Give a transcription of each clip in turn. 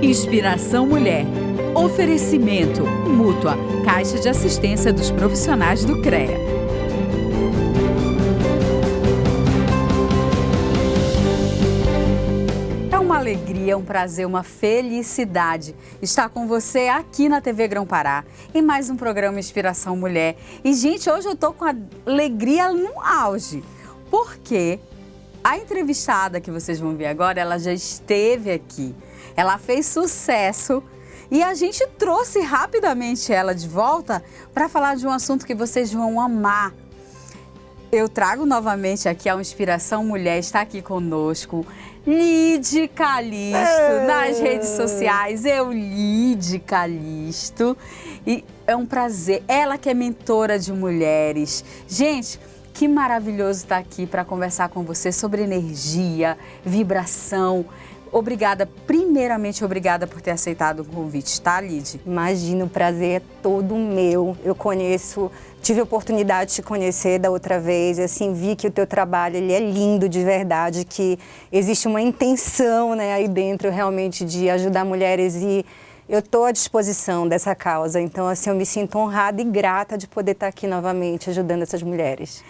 Inspiração Mulher. Oferecimento Mútua, Caixa de Assistência dos Profissionais do CREA. É uma alegria, um prazer, uma felicidade estar com você aqui na TV Grão-Pará em mais um programa Inspiração Mulher. E, gente, hoje eu tô com a alegria no auge, porque a entrevistada que vocês vão ver agora, ela já esteve aqui. Ela fez sucesso e a gente trouxe rapidamente ela de volta para falar de um assunto que vocês vão amar. Eu trago novamente aqui a Inspiração Mulher, está aqui conosco, Lide Calisto, nas redes sociais, Lide Calisto. E é um prazer, ela que é mentora de mulheres. Gente, que maravilhoso estar aqui para conversar com você sobre energia, vibração. Obrigada, primeiramente obrigada por ter aceitado o convite, tá, Lide? Imagina, o prazer é todo meu. Eu tive a oportunidade de te conhecer da outra vez, e assim, vi que o teu trabalho ele é lindo de verdade, que existe uma intenção, né, aí dentro realmente de ajudar mulheres e eu estou à disposição dessa causa. Então, assim, eu me sinto honrada e grata de poder estar aqui novamente ajudando essas mulheres.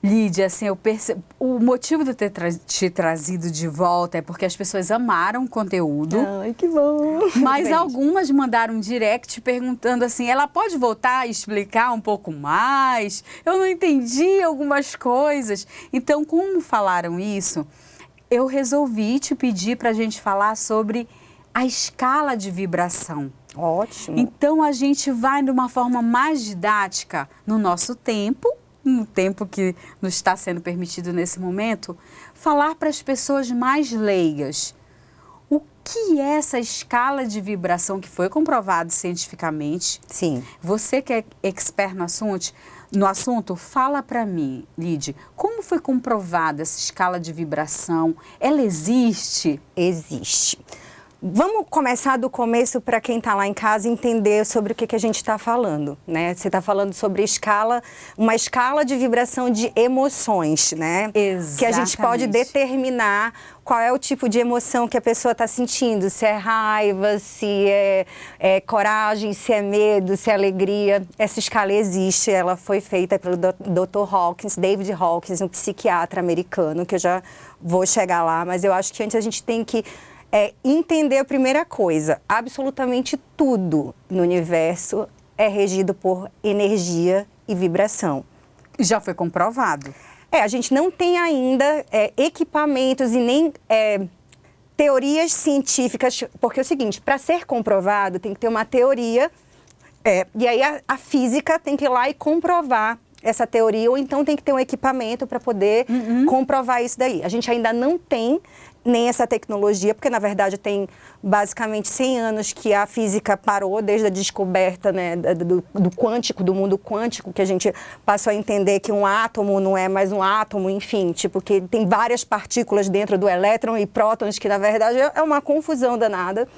Lídia, assim, eu percebo, o motivo de eu ter te trazido de volta é porque as pessoas amaram o conteúdo. Ai, que bom! Mas algumas mandaram um direct perguntando assim, ela pode voltar e explicar um pouco mais? Eu não entendi algumas coisas. Então, como falaram isso, eu resolvi te pedir para a gente falar sobre a escala de vibração. Ótimo! Então, a gente vai de uma forma mais didática no nosso tempo, no tempo que nos está sendo permitido nesse momento, falar para as pessoas mais leigas o que é essa escala de vibração que foi comprovado cientificamente. Sim. Você que é expert no assunto, fala para mim, Lide, como foi comprovada essa escala de vibração? Ela existe? Existe. Vamos começar do começo para quem está lá em casa entender sobre o que a gente está falando, né? Você está falando sobre uma escala de vibração de emoções, né? Exatamente. Que a gente pode determinar qual é o tipo de emoção que a pessoa está sentindo, se é raiva, se é coragem, se é medo, se é alegria. Essa escala existe, ela foi feita pelo Dr. Hawkins, David Hawkins, um psiquiatra americano, que eu já vou chegar lá, mas eu acho que antes a gente tem que entender a primeira coisa. Absolutamente tudo no universo é regido por energia e vibração. Já foi comprovado. A gente não tem ainda equipamentos e nem teorias científicas, porque é o seguinte, para ser comprovado tem que ter uma teoria, e aí a física tem que ir lá e comprovar essa teoria, ou então tem que ter um equipamento para poder comprovar isso daí. A gente ainda não tem nem essa tecnologia, porque na verdade tem basicamente 100 anos que a física parou, desde a descoberta, né, do quântico, do mundo quântico, que a gente passou a entender que um átomo não é mais um átomo, enfim, tipo que tem várias partículas dentro do elétron e prótons, que na verdade é uma confusão danada.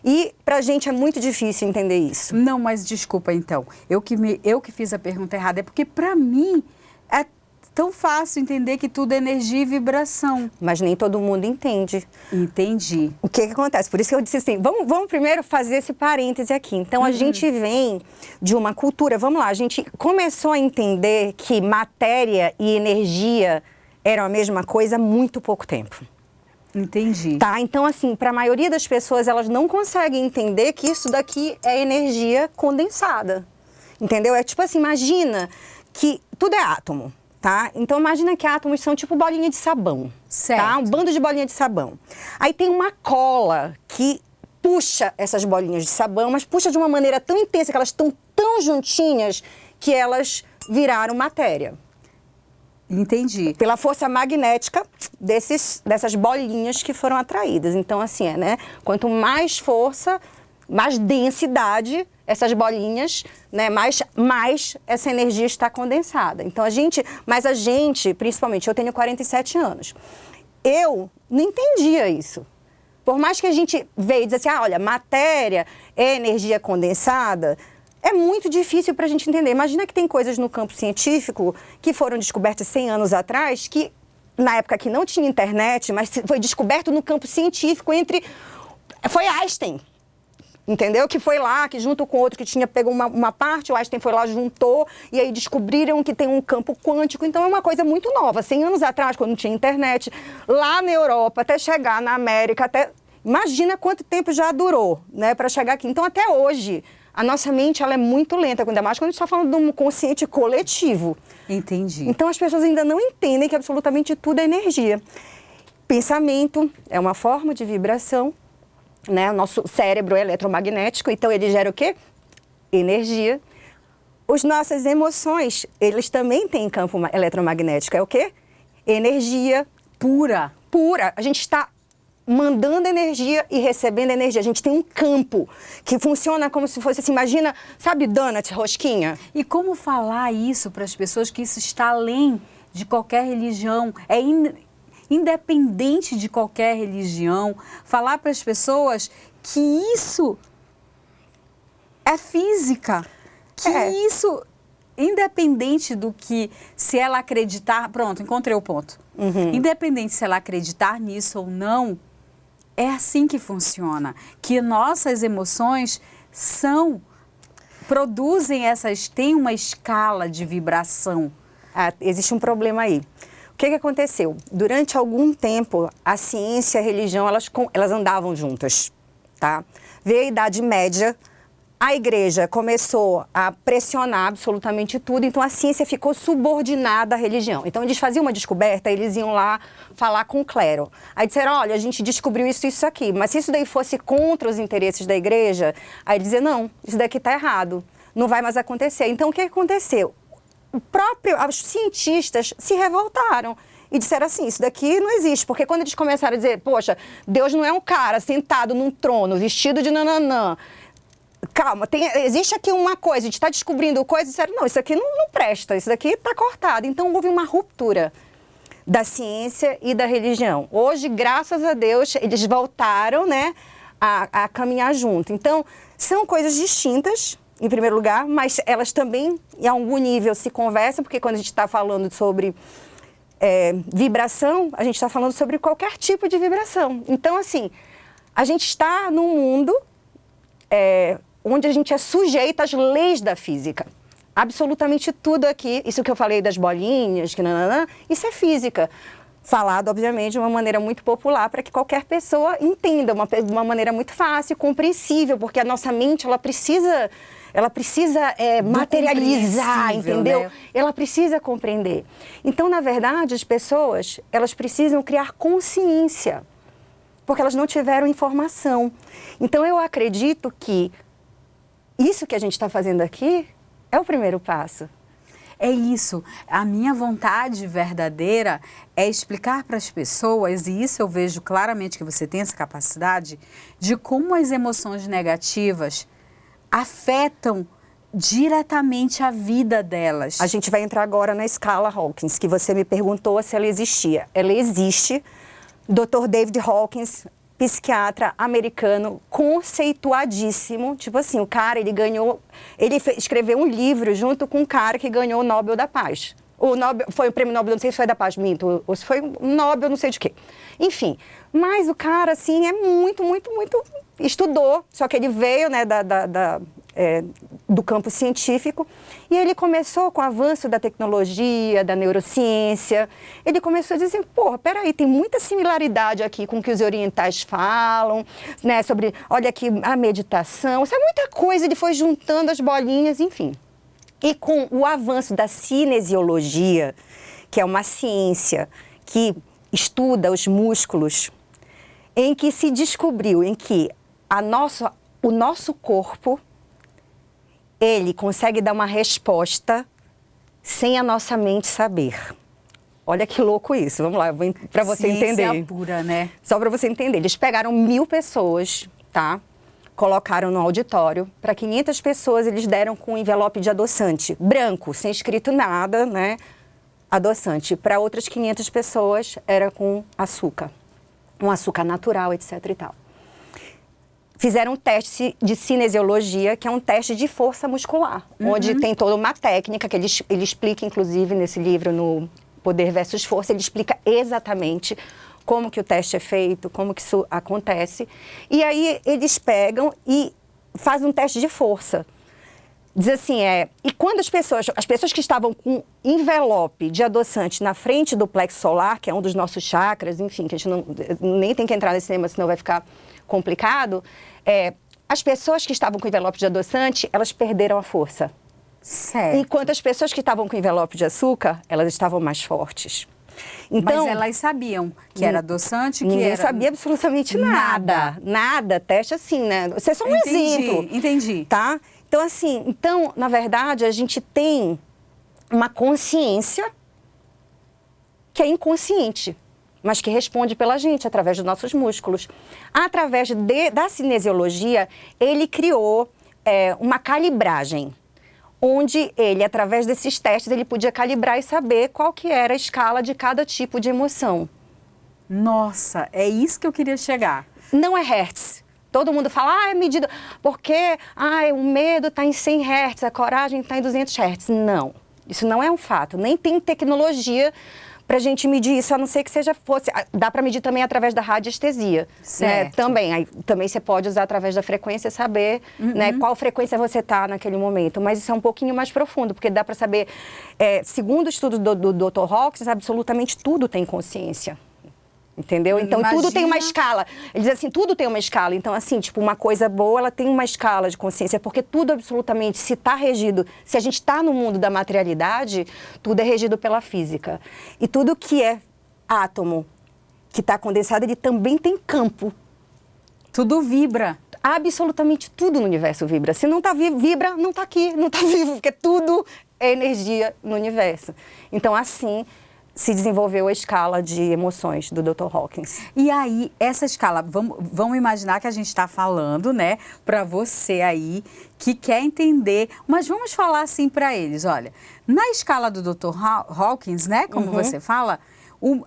E pra gente é muito difícil entender isso. Não, mas desculpa então, eu que fiz a pergunta errada, é porque pra mim é tão fácil entender que tudo é energia e vibração. Mas nem todo mundo entende. Entendi. O que acontece? Por isso que eu disse assim, vamos primeiro fazer esse parêntese aqui. Então, a gente vem de uma cultura, vamos lá, a gente começou a entender que matéria e energia eram a mesma coisa há muito pouco tempo. Entendi. Tá? Então, assim, para a maioria das pessoas, elas não conseguem entender que isso daqui é energia condensada. Entendeu? É tipo assim, imagina que tudo é átomo. Tá? Então, imagina que átomos são tipo bolinha de sabão. Certo. Tá? Um bando de bolinha de sabão. Aí tem uma cola que puxa essas bolinhas de sabão, mas puxa de uma maneira tão intensa que elas estão tão juntinhas que elas viraram matéria. Entendi. Pela força magnética dessas bolinhas que foram atraídas. Então, assim, né? Quanto mais força, mais densidade, essas bolinhas, né, mais essa energia está condensada. Então, a gente, principalmente, eu tenho 47 anos, eu não entendia isso. Por mais que a gente veja e diz assim, olha, matéria é energia condensada, é muito difícil para a gente entender. Imagina que tem coisas no campo científico que foram descobertas 100 anos atrás, que na época que não tinha internet, mas foi descoberto no campo científico entre Foi Einstein. Entendeu? Que foi lá, que junto com outro que tinha pegou uma parte, o Einstein foi lá, juntou, e aí descobriram que tem um campo quântico. Então é uma coisa muito nova. 100 anos atrás, quando não tinha internet, lá na Europa, até chegar na América, imagina quanto tempo já durou, né, para chegar aqui. Então até hoje, a nossa mente ela é muito lenta, ainda mais quando a gente está falando de um consciente coletivo. Entendi. Então as pessoas ainda não entendem que absolutamente tudo é energia. Pensamento é uma forma de vibração. Né? O nosso cérebro é eletromagnético, então ele gera o quê? Energia. As nossas emoções, eles também têm campo eletromagnético. É o quê? Energia Pura. Pura. A gente está mandando energia e recebendo energia. A gente tem um campo que funciona como se fosse assim, imagina, sabe donut, rosquinha? E como falar isso para as pessoas que isso está além de qualquer religião? Independente de qualquer religião, falar para as pessoas que isso é física, que isso, independente do que, se ela acreditar, pronto, encontrei o ponto. Independente se ela acreditar nisso ou não, é assim que funciona, que nossas emoções têm uma escala de vibração. Existe um problema aí. O que aconteceu? Durante algum tempo, a ciência e a religião, elas andavam juntas, tá? Veio a Idade Média, a igreja começou a pressionar absolutamente tudo, então a ciência ficou subordinada à religião. Então eles faziam uma descoberta, eles iam lá falar com o clero. Aí disseram, olha, a gente descobriu isso e isso aqui, mas se isso daí fosse contra os interesses da igreja, aí dizer, não, isso daqui está errado, não vai mais acontecer. Então o que aconteceu? Os cientistas se revoltaram e disseram assim, isso daqui não existe, porque quando eles começaram a dizer, poxa, Deus não é um cara sentado num trono, vestido de nananã, calma, existe aqui uma coisa, a gente está descobrindo coisa, disseram, não, isso aqui não presta, isso daqui está cortado. Então houve uma ruptura da ciência e da religião. Hoje, graças a Deus, eles voltaram, né, a caminhar junto. Então, são coisas distintas, em primeiro lugar, mas elas também, em algum nível, se conversam, porque quando a gente está falando sobre vibração, a gente está falando sobre qualquer tipo de vibração. Então, assim, a gente está num mundo onde a gente é sujeito às leis da física. Absolutamente tudo aqui, isso que eu falei das bolinhas, isso é física. Falado, obviamente, de uma maneira muito popular, para que qualquer pessoa entenda, de uma maneira muito fácil, compreensível, porque a nossa mente, ela precisa materializar, entendeu? Né? Ela precisa compreender. Então, na verdade, as pessoas, elas precisam criar consciência, porque elas não tiveram informação. Então, eu acredito que isso que a gente está fazendo aqui é o primeiro passo. É isso. A minha vontade verdadeira é explicar para as pessoas, e isso eu vejo claramente que você tem essa capacidade, de como as emoções negativas afetam diretamente a vida delas. A gente vai entrar agora na escala Hawkins, que você me perguntou se ela existia. Ela existe. Dr. David Hawkins, psiquiatra americano, conceituadíssimo. Tipo assim, o cara, ele escreveu um livro junto com um cara que ganhou o Nobel da Paz. O Nobel, foi o prêmio Nobel, não sei se foi da Paz, minto, ou se foi um Nobel, não sei de quê. Enfim, mas o cara, assim, é muito estudou, só que ele veio, né, do campo científico, e ele começou com o avanço da tecnologia, da neurociência, ele começou a dizer, porra, peraí, tem muita similaridade aqui com o que os orientais falam, né, sobre, olha aqui, a meditação, isso é muita coisa, ele foi juntando as bolinhas, enfim. E com o avanço da cinesiologia, que é uma ciência que estuda os músculos, em que se descobriu em que o nosso corpo, ele consegue dar uma resposta sem a nossa mente saber. Olha que louco isso. Vamos lá, para você entender. Ciência pura, né? Só para você entender. Eles pegaram 1000 pessoas, tá? Colocaram no auditório. Para 500 pessoas, eles deram com um envelope de adoçante. Branco, sem escrito nada, né? Adoçante. Para outras 500 pessoas, era com açúcar. Um açúcar natural, etc e tal. Fizeram um teste de cinesiologia, que é um teste de força muscular, onde tem toda uma técnica, que ele explica, inclusive, nesse livro, no Poder versus Força, ele explica exatamente como que o teste é feito, como que isso acontece. E aí eles pegam e fazem um teste de força. Diz assim, e quando as pessoas que estavam com envelope de adoçante na frente do plexo solar, que é um dos nossos chakras, enfim, que a gente nem tem que entrar nesse tema, senão vai ficar complicado, as pessoas que estavam com envelope de adoçante, elas perderam a força. Certo. Enquanto as pessoas que estavam com envelope de açúcar, elas estavam mais fortes. Então, mas elas sabiam que era adoçante, que ninguém era... sabia absolutamente nada. Nada, teste assim, né? Você é só um exemplo. Entendi. Tá? Então, assim, na verdade, a gente tem uma consciência que é inconsciente, mas que responde pela gente, através dos nossos músculos. Através da cinesiologia, ele criou uma calibragem, onde ele, através desses testes, ele podia calibrar e saber qual que era a escala de cada tipo de emoção. Nossa, é isso que eu queria chegar. Não é Hertz. Todo mundo fala, é medida, porque o medo está em 100 Hz, a coragem está em 200 Hz. Não, isso não é um fato. Nem tem tecnologia para a gente medir isso, a não ser que fosse... Dá para medir também através da radiestesia. Certo. Né? Também você pode usar através da frequência, saber né, qual frequência você está naquele momento. Mas isso é um pouquinho mais profundo, porque dá para saber... segundo o estudo do Dr. Hawkins, absolutamente tudo tem consciência. Entendeu? Então, tudo tem uma escala. Ele diz assim, tudo tem uma escala. Então, assim, tipo, uma coisa boa, ela tem uma escala de consciência, porque tudo absolutamente, se está regido, se a gente está no mundo da materialidade, tudo é regido pela física. E tudo que é átomo, que está condensado, ele também tem campo. Tudo vibra. Absolutamente tudo no universo vibra. Se não está vibra, não está aqui, não está vivo, porque tudo é energia no universo. Então, assim... se desenvolveu a escala de emoções do Dr. Hawkins. E aí, essa escala, vamos imaginar que a gente está falando, né, para você aí que quer entender, mas vamos falar assim para eles, olha, na escala do Dr. Hawkins, né, como você fala,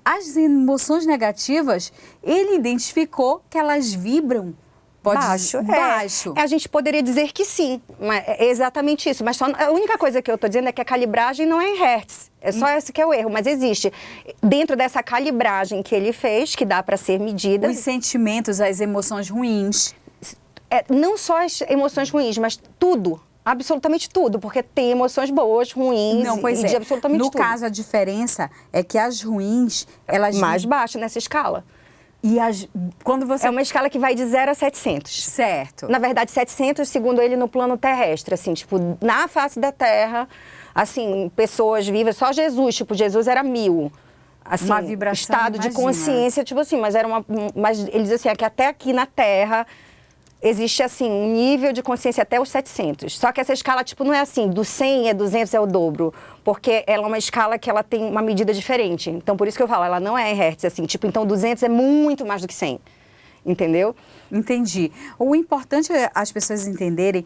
as emoções negativas, ele identificou que elas vibram baixo. A gente poderia dizer que sim, mas é exatamente isso. Mas a única coisa que eu estou dizendo é que a calibragem não é em Hertz. É só esse que é o erro, mas existe. Dentro dessa calibragem que ele fez, que dá para ser medida... Os sentimentos, as emoções ruins. Não só as emoções ruins, mas tudo. Absolutamente tudo, porque tem emoções boas, ruins, de absolutamente tudo. No caso, a diferença é que as ruins, elas... mais baixo nessa escala. E quando você... É uma escala que vai de 0 a 700. Certo. Na verdade, 700, segundo ele, no plano terrestre, assim, tipo, na face da Terra, assim, pessoas vivas, só Jesus, tipo, Jesus era 1000. Assim, uma vibração, estado de consciência, tipo assim, mas ele diz assim, é que até aqui na Terra existe, assim, um nível de consciência até os 700. Só que essa escala, tipo, não é assim, do 100 é 200 é o dobro. Porque ela é uma escala que ela tem uma medida diferente. Então, por isso que eu falo, ela não é em Hertz, assim. Tipo, então 200 é muito mais do que 100. Entendeu? Entendi. O importante é as pessoas entenderem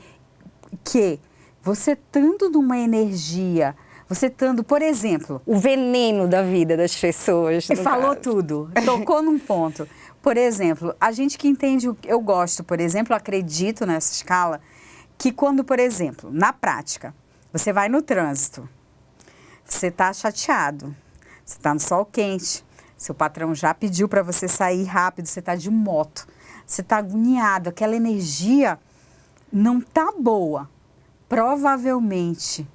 que você estando numa energia, você estando, por exemplo... O veneno da vida das pessoas. Falou tudo, tocou num ponto. Por exemplo, a gente que entende, eu gosto, por exemplo, acredito nessa escala, que quando, por exemplo, na prática, você vai no trânsito, você está chateado, você está no sol quente, seu patrão já pediu para você sair rápido, você está de moto, você está agoniado, aquela energia não está boa. Provavelmente,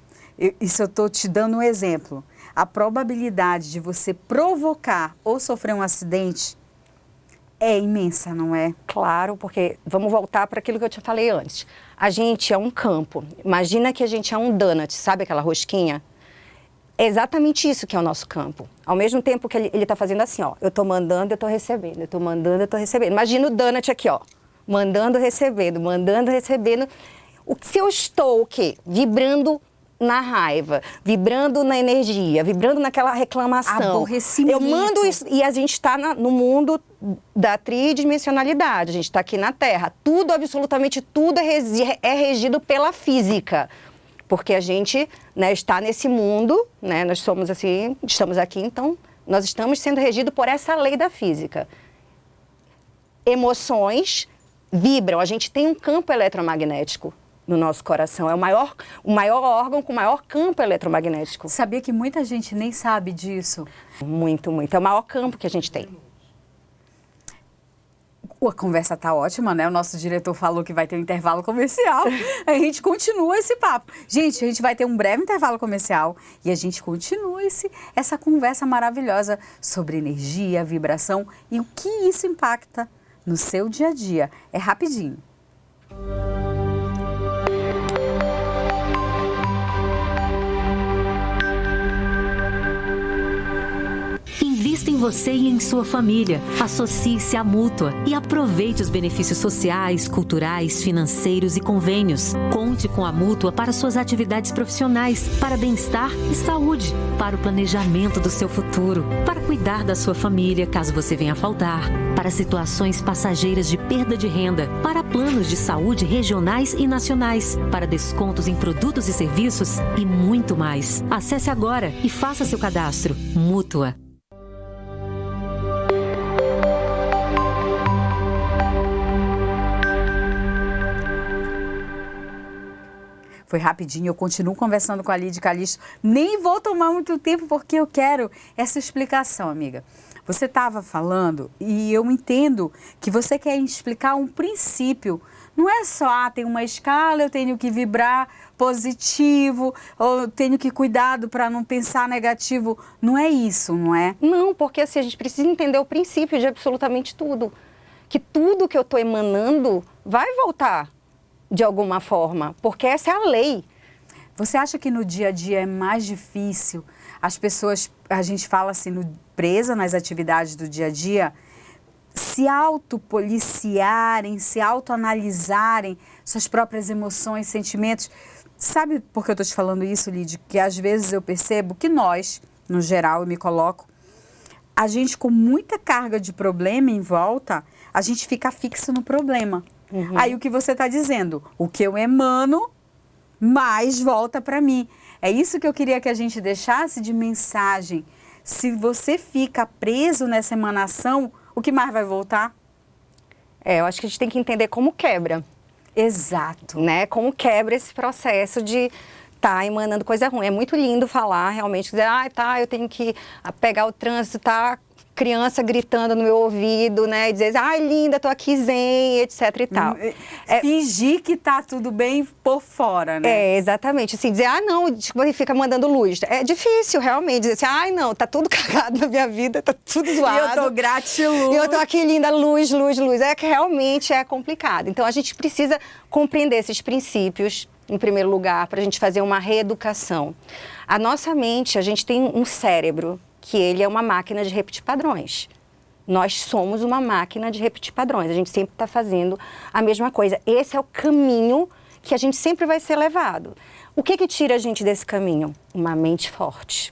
isso eu estou te dando um exemplo, a probabilidade de você provocar ou sofrer um acidente é imensa, não é? Claro, porque vamos voltar para aquilo que eu te falei antes. A gente é um campo. Imagina que a gente é um donut, sabe aquela rosquinha? É exatamente isso que é o nosso campo. Ao mesmo tempo que ele está fazendo assim, ó. Eu estou mandando, eu estou recebendo. Eu estou mandando, eu estou recebendo. Imagina o donut aqui, ó. Mandando, recebendo, mandando, recebendo. Se eu estou o quê? Vibrando na raiva, vibrando na energia, vibrando naquela reclamação. Aborrecimento. Eu mando isso, e a gente está no mundo da tridimensionalidade, a gente está aqui na Terra. Tudo, absolutamente tudo é regido pela física. Porque a gente, né, está nesse mundo, né, nós somos assim, estamos aqui, então nós estamos sendo regidos por essa lei da física. Emoções vibram, a gente tem um campo eletromagnético no nosso coração. É o maior órgão com o maior campo eletromagnético. Sabia que muita gente nem sabe disso? Muito, muito. É o maior campo que a gente tem. A conversa tá ótima, né? O nosso diretor falou que vai ter um intervalo comercial. A gente continua esse papo. Gente, a gente vai ter um breve intervalo comercial e a gente continua essa conversa maravilhosa sobre energia, vibração e o que isso impacta no seu dia a dia. É rapidinho. Invista em você e em sua família. Associe-se à Mútua e aproveite os benefícios sociais, culturais, financeiros e convênios. Conte com a Mútua para suas atividades profissionais, para bem-estar e saúde, para o planejamento do seu futuro, para cuidar da sua família caso você venha a faltar, para situações passageiras de perda de renda, para planos de saúde regionais e nacionais, para descontos em produtos e serviços e muito mais. Acesse agora e faça seu cadastro. Mútua. Foi rapidinho, eu continuo conversando com a Lídia Calixto. Nem vou tomar muito tempo porque eu quero essa explicação, amiga. Você estava falando e eu entendo que você quer explicar um princípio. Não é só, tem uma escala, eu tenho que vibrar positivo, ou eu tenho que cuidado para não pensar negativo. Não é isso, não é? Não, porque assim, a gente precisa entender o princípio de absolutamente tudo. Que tudo que eu estou emanando vai voltar de alguma forma, porque essa é a lei. Você acha que no dia a dia é mais difícil as pessoas, a gente fala assim, presa nas atividades do dia a dia, se autopoliciarem, se autoanalisarem suas próprias emoções, sentimentos? Sabe por que eu estou te falando isso, Lídia? Que às vezes eu percebo que nós, no geral, eu me coloco, a gente com muita carga de problema em volta, a gente fica fixo no problema. Uhum. Aí o que você está dizendo, o que eu emano, mais volta para mim. É isso que eu queria que a gente deixasse de mensagem. Se você fica preso nessa emanação, o que mais vai voltar? Eu acho que a gente tem que entender como quebra. Exato. Né? Como quebra esse processo de estar emanando coisa ruim. É muito lindo falar, realmente, dizer, eu tenho que pegar o trânsito, criança gritando no meu ouvido, né? E dizer, linda, tô aqui zen, etc e tal. Fingir que tá tudo bem por fora, né? Exatamente. Assim, dizer, não, tipo, fica mandando luz. É difícil, realmente, dizer assim, não, tá tudo cagado na minha vida, tá tudo zoado. E eu tô gratiluz. E eu tô aqui linda, luz, luz, luz. É que realmente é complicado. Então, a gente precisa compreender esses princípios, em primeiro lugar, para a gente fazer uma reeducação. A nossa mente, a gente tem um cérebro, que ele é uma máquina de repetir padrões. Nós somos uma máquina de repetir padrões. A gente sempre está fazendo a mesma coisa. Esse é o caminho que a gente sempre vai ser levado. O que tira a gente desse caminho? Uma mente forte.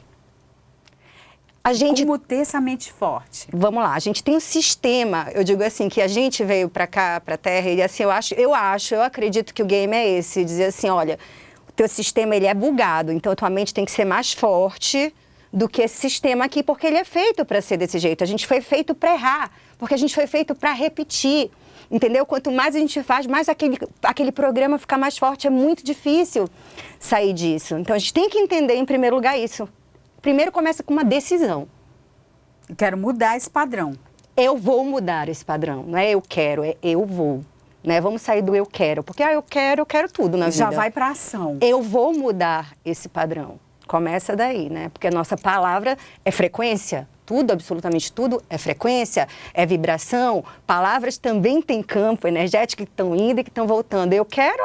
Como ter essa mente forte? Vamos lá, a gente tem um sistema, eu digo assim, que a gente veio para cá, para a Terra, e assim, eu acredito que o game é esse, dizer assim, olha, o teu sistema ele é bugado, então a tua mente tem que ser mais forte do que esse sistema aqui, porque ele é feito para ser desse jeito. A gente foi feito para errar, porque a gente foi feito para repetir, entendeu? Quanto mais a gente faz, mais aquele programa fica mais forte. É muito difícil sair disso. Então, a gente tem que entender, em primeiro lugar, isso. Primeiro, começa com uma decisão. Eu quero mudar esse padrão. Eu vou mudar esse padrão. Não é eu quero, é eu vou. Né? Vamos sair do eu quero. Porque eu quero tudo na vida. Já vai para ação. Eu vou mudar esse padrão. Começa daí, né? Porque a nossa palavra é frequência. Tudo, absolutamente tudo, é frequência, é vibração. Palavras também têm campo energético que estão indo e que estão voltando. Eu quero,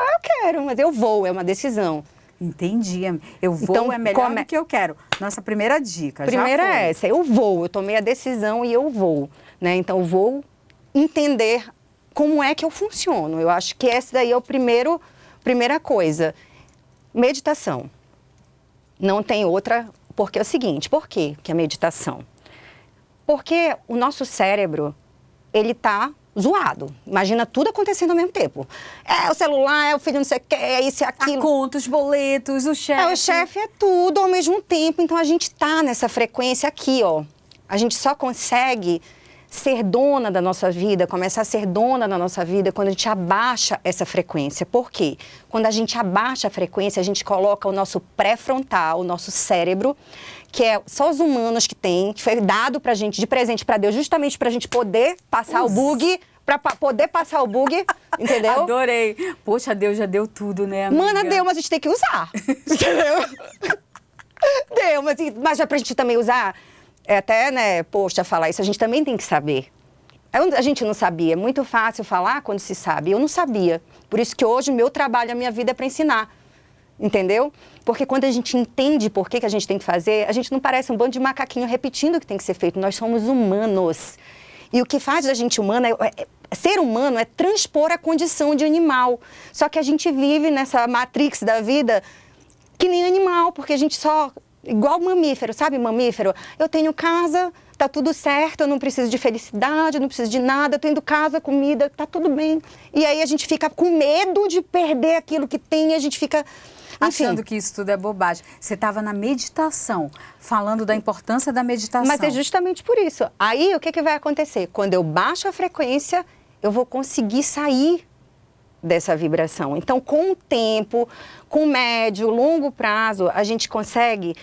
mas eu vou, é uma decisão. Entendi. Eu vou então, é melhor do que eu quero. Nossa primeira dica. Primeira é essa, eu vou. Eu tomei a decisão e eu vou. Né? Então, eu vou entender como é que eu funciono. Eu acho que essa daí é a primeira coisa. Meditação. Não tem outra, porque é o seguinte, por quê que a meditação? Porque o nosso cérebro, ele tá zoado. Imagina tudo acontecendo ao mesmo tempo. É o celular, é o filho não sei o que, é isso e aquilo. A conta, os boletos, o chefe. O chefe é tudo ao mesmo tempo. Então, a gente tá nessa frequência aqui, ó. A gente só consegue ser dona da nossa vida, começar a ser dona da nossa vida quando a gente abaixa essa frequência. Por quê? Quando a gente abaixa a frequência, a gente coloca o nosso pré-frontal, o nosso cérebro, que é só os humanos que tem, que foi dado pra gente de presente pra Deus, justamente pra gente poder passar o bug pra poder passar o bug, entendeu? Adorei. Poxa, Deus já deu tudo, né, amiga? Mana, deu, mas a gente tem que usar. Entendeu? Deu, mas é pra gente também usar, até, né, poxa, falar isso, a gente também tem que saber. A gente não sabia, é muito fácil falar quando se sabe. Eu não sabia. Por isso que hoje o meu trabalho, a minha vida é para ensinar. Entendeu? Porque quando a gente entende por que a gente tem que fazer, a gente não parece um bando de macaquinho repetindo o que tem que ser feito. Nós somos humanos. E o que faz da gente humana, ser humano é transpor a condição de animal. Só que a gente vive nessa matrix da vida que nem animal, porque a gente só... Igual mamífero, sabe mamífero? Eu tenho casa, tá tudo certo, eu não preciso de felicidade, eu não preciso de nada, eu tenho casa, comida, tá tudo bem. E aí a gente fica com medo de perder aquilo que tem, a gente fica... Enfim. Achando que isso tudo é bobagem. Você estava na meditação, falando da importância da meditação. Mas é justamente por isso. Aí o que vai acontecer? Quando eu baixo a frequência, eu vou conseguir sair dessa vibração. Então, com o tempo, com médio, longo prazo, a gente consegue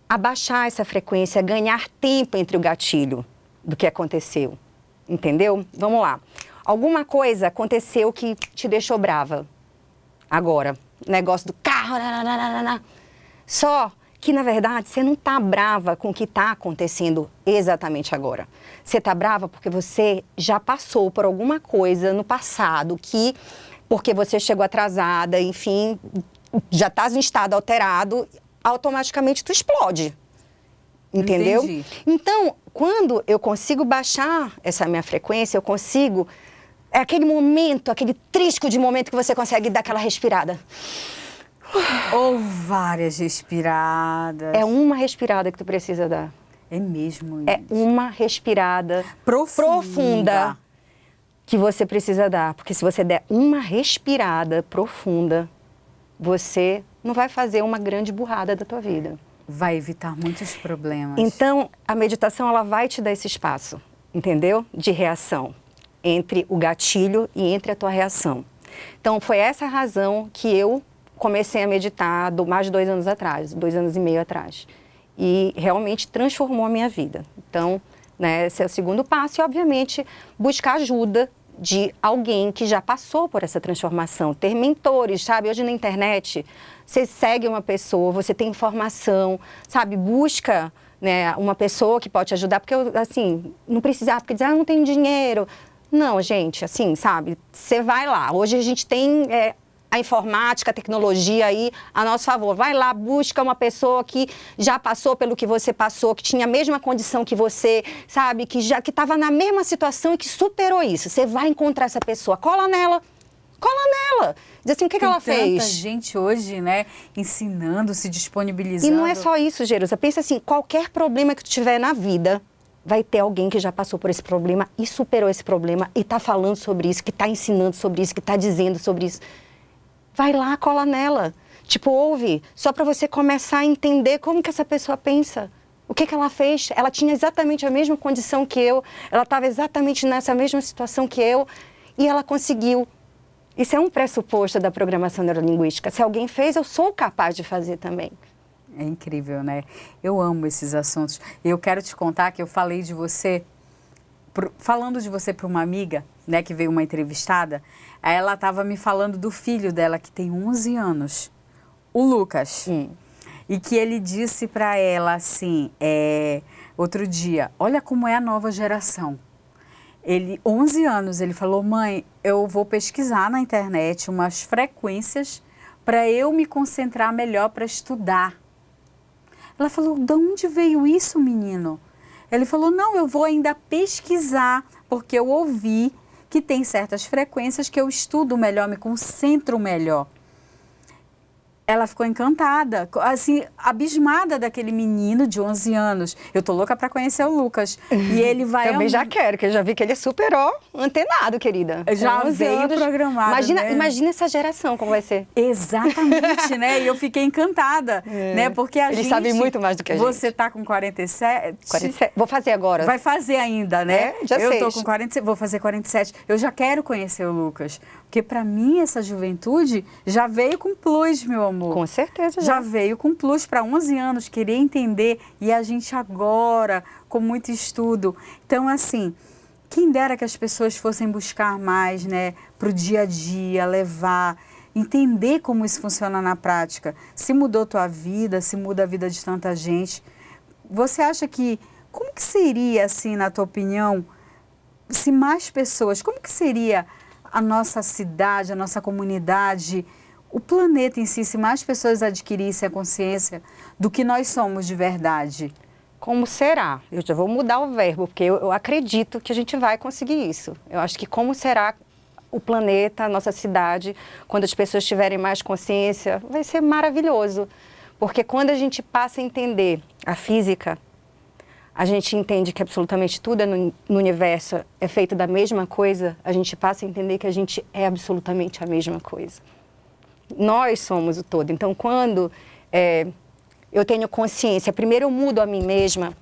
abaixar essa frequência, ganhar tempo entre o gatilho do que aconteceu. Entendeu? Vamos lá. Alguma coisa aconteceu que te deixou brava. Agora, negócio do carro. Só que, na verdade, você não está brava com o que está acontecendo exatamente agora. Você está brava porque você já passou por alguma coisa no passado que, porque você chegou atrasada, enfim, já está em estado alterado, automaticamente tu explode. Entendeu? Entendi. Então, quando eu consigo baixar essa minha frequência, eu consigo... É aquele momento, aquele trisco de momento que você consegue dar aquela respirada. Ou várias respiradas. É uma respirada que tu precisa dar. É mesmo isso. É uma respirada profunda que você precisa dar. Porque se você der uma respirada profunda, você não vai fazer uma grande burrada da tua vida. Vai evitar muitos problemas. Então, a meditação, ela vai te dar esse espaço, entendeu? De reação entre o gatilho e entre a tua reação. Então, foi essa a razão que eu comecei a meditar mais de 2 anos atrás, 2 anos e meio atrás. E realmente transformou a minha vida. Então, né, esse é o segundo passo e, obviamente, buscar ajuda de alguém que já passou por essa transformação. Ter mentores, sabe? Hoje na internet, você segue uma pessoa, você tem informação, sabe? Busca, né, uma pessoa que pode te ajudar, porque, assim, não precisa, porque dizer, não tenho dinheiro. Não, gente, assim, sabe? Você vai lá. Hoje a gente tem a informática, a tecnologia aí a nosso favor. Vai lá, busca uma pessoa que já passou pelo que você passou, que tinha a mesma condição que você, sabe? Que estava na mesma situação e que superou isso. Você vai encontrar essa pessoa. Cola nela. Diz assim, o que ela fez? Tem tanta gente hoje, né, ensinando, se disponibilizando. E não é só isso, Jerusa. Pensa assim, qualquer problema que tu tiver na vida, vai ter alguém que já passou por esse problema e superou esse problema e está falando sobre isso, que está ensinando sobre isso, que está dizendo sobre isso. Vai lá, cola nela. Tipo, ouve, só para você começar a entender como que essa pessoa pensa. O que ela fez? Ela tinha exatamente a mesma condição que eu, ela estava exatamente nessa mesma situação que eu e ela conseguiu. Isso é um pressuposto da programação neurolinguística. Se alguém fez, eu sou capaz de fazer também. É incrível, né? Eu amo esses assuntos. E eu quero te contar que eu falei de você, falando de você para uma amiga, né, que veio uma entrevistada, aí ela estava me falando do filho dela, que tem 11 anos, o Lucas. E que ele disse para ela assim, outro dia, olha como é a nova geração. Ele, 11 anos, ele falou, mãe, eu vou pesquisar na internet umas frequências para eu me concentrar melhor para estudar. Ela falou, de onde veio isso, menino? Ele falou, não, eu vou ainda pesquisar, porque eu ouvi que tem certas frequências que eu estudo melhor, me concentro melhor. Ela ficou encantada, assim, abismada daquele menino de 11 anos. Eu tô louca para conhecer o Lucas. E ele vai... Também já quero, que eu já vi que ele é super, antenado, querida. Já veio programado, Imagina essa geração, como vai ser. Exatamente, né? E eu fiquei encantada, né? Porque a gente... Eles sabem muito mais do que a gente. Você tá com 47... 47. Vou fazer agora. Vai fazer ainda, né? Já sei. Eu tô com 47, vou fazer 47. Eu já quero conhecer o Lucas. Porque para mim, essa juventude já veio com plus, meu amor. Com certeza já veio com plus para 11 anos, querer entender, e a gente agora, com muito estudo. Então, assim, Quem dera que as pessoas fossem buscar mais, né, para o dia a dia, levar, entender como isso funciona na prática. Se mudou tua vida, se muda a vida de tanta gente, você acha que, como que seria, assim, na tua opinião, se mais pessoas, como que seria a nossa cidade, a nossa comunidade, o planeta em si, se mais pessoas adquirissem a consciência do que nós somos de verdade? Como será? Eu já vou mudar o verbo, porque eu acredito que a gente vai conseguir isso. Eu acho que como será o planeta, a nossa cidade, quando as pessoas tiverem mais consciência, vai ser maravilhoso. Porque quando a gente passa a entender a física, a gente entende que absolutamente tudo no universo é feito da mesma coisa, a gente passa a entender que a gente é absolutamente a mesma coisa. Nós somos o todo. Então, quando eu tenho consciência, primeiro eu mudo a mim mesma,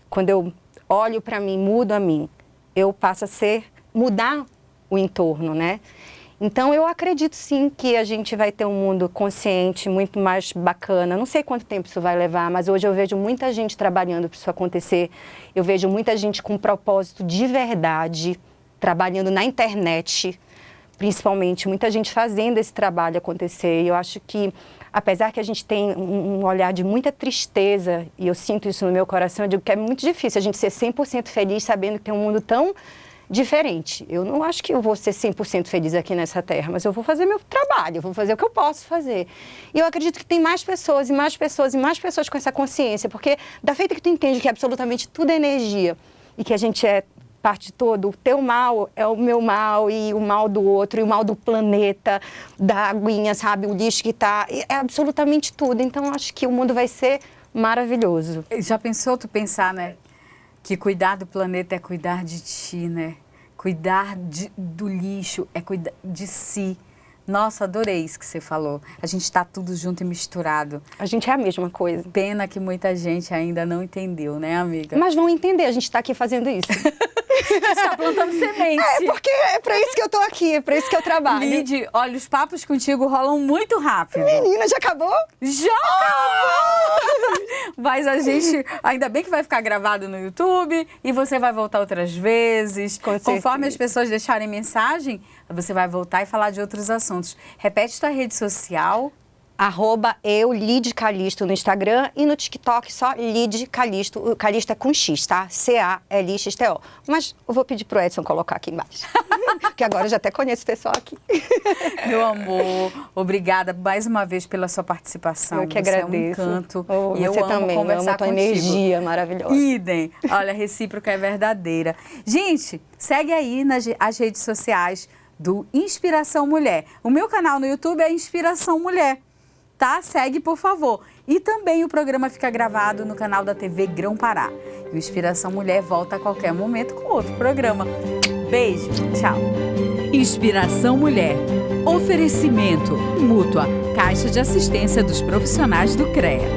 quando eu olho para mim, mudo a mim, eu passo a mudar o entorno, né? Então, eu acredito sim que a gente vai ter um mundo consciente, muito mais bacana. Não sei quanto tempo isso vai levar, mas hoje eu vejo muita gente trabalhando para isso acontecer. Eu vejo muita gente com propósito de verdade, trabalhando na internet, principalmente, muita gente fazendo esse trabalho acontecer. E eu acho que, apesar que a gente tem um olhar de muita tristeza, e eu sinto isso no meu coração, eu digo que é muito difícil a gente ser 100% feliz sabendo que tem um mundo tão diferente. Eu não acho que eu vou ser 100% feliz aqui nessa terra, mas eu vou fazer meu trabalho, eu vou fazer o que eu posso fazer. E eu acredito que tem mais pessoas, e mais pessoas, e mais pessoas com essa consciência, porque da feita que tu entende que absolutamente tudo é energia, e que a gente é parte de todo, o teu mal é o meu mal, e o mal do outro, e o mal do planeta, da aguinha, sabe, o lixo que tá, é absolutamente tudo. Então, acho que o mundo vai ser maravilhoso. Já pensou tu pensar, né? Que cuidar do planeta é cuidar de ti, né? Cuidar do lixo é cuidar de si. Nossa, adorei isso que você falou. A gente está tudo junto e misturado. A gente é a mesma coisa. Pena que muita gente ainda não entendeu, né, amiga? Mas vão entender, a gente está aqui fazendo isso. Está plantando semente. Porque é para isso que eu tô aqui, é para isso que eu trabalho. Lid, olha, os papos contigo rolam muito rápido. Menina, já acabou? Já acabou! Mas a gente, ainda bem que vai ficar gravado no YouTube e você vai voltar outras vezes. Conforme as pessoas deixarem mensagem, você vai voltar e falar de outros assuntos. Repete tua rede social. Lid Calisto no Instagram e no TikTok só Lid Calisto. O Calisto é com X, tá? CALIXTO. Mas eu vou pedir pro Edson colocar aqui embaixo. Que agora eu já até conheço o pessoal aqui. Meu amor, obrigada mais uma vez pela sua participação. Eu que agradeço. Você é um encanto. E eu você amo também, conversar amo a tua contigo. Energia maravilhosa. Idem. Olha, a recíproca é verdadeira. Gente, segue aí as redes sociais do Inspiração Mulher. O meu canal no YouTube é Inspiração Mulher. Tá? Segue, por favor. E também o programa fica gravado no canal da TV Grão Pará. E o Inspiração Mulher volta a qualquer momento com outro programa. Beijo, tchau. Inspiração Mulher. Oferecimento Mútua, Caixa de Assistência dos Profissionais do CREA.